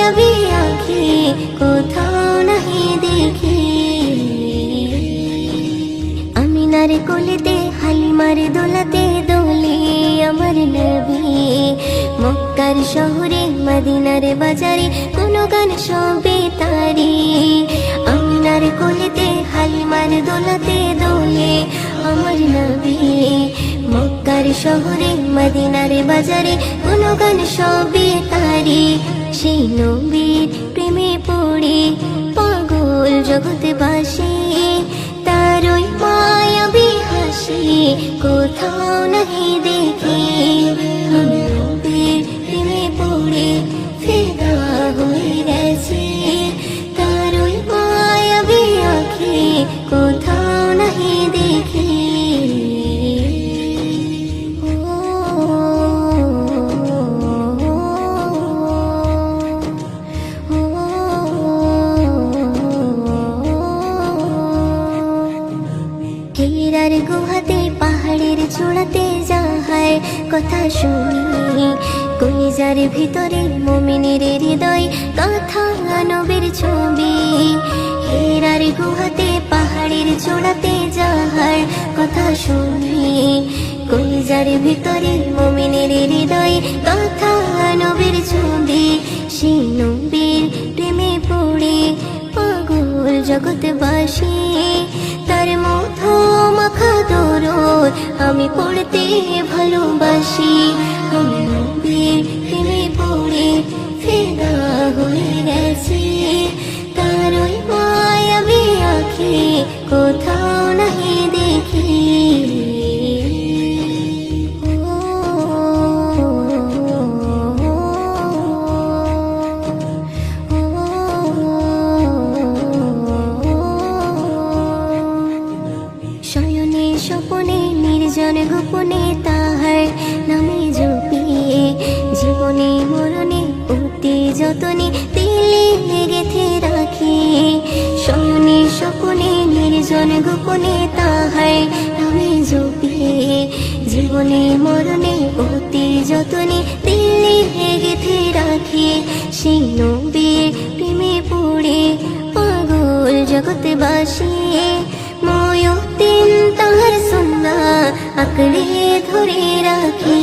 মায়াবী আঁখি কোথাও নাহি দেখি। আমিনার কোলেতে হালিমার দোলাতে দোলে আমার নবী। মক্কার শহরে মদিনার বাজারে কোন গান সবে তারি। আমিনার কোলেতে হালিমার দোলাতে দোলে আমার নবী। মক্কার শহরে মদিনার বাজারে কোন গান সবে তারি। সেই নবীর প্রেমে পড়ে পাগল জগৎবাসী। তার ওই মায়াবী হাসি কোথাও নাহি দেখি। আমি নবীর প্রেমে পড়ে ফিদা হয়ে গেছি। তার ওই মায়াবী আঁখি কোথাও নাহি দেখি। হীরার গুহাতে পাহাড়ের চূড়াতে যাহার কথা শুনি। কলিজার ভিতরে মুমিনের হৃদয় কথা নবীর ছবি। হীরার গুহাতে পাহাড়ের চূড়াতে যাহার কথা শুনি। কলিজার ভিতরে মুমিনের হৃদয় কথা নবীর ছবি। সেই নবীর প্রেমে পড়ে পাগল জগৎবাসী। তার মধু মাখা দরদ আমি পড়তে ভালোবাসি। আমি নবীর প্রেমে পড়ে ফিদা হয়ে গেছি। তার ওই মায়াবী আঁখি কোথাও নাহি দেখি। শয়নে স্বপনে নির্জন গোপনে তাহার নামে জপিয়ে। জীবনে মরণে অতি যতনে দিলে গেথে রাখি। শয়নে স্বপনে নির্জন গোপনে তাহার নামে জপিয়ে। জীবনে মরণে অতি যতনে দিলে গেথে রাখি। সেই নবীর প্রেমে পড়ে পাগল জগৎবাসী। ময়ূতিন তাহার সুন্নাহ আঁকড়ে ধরে রাখি।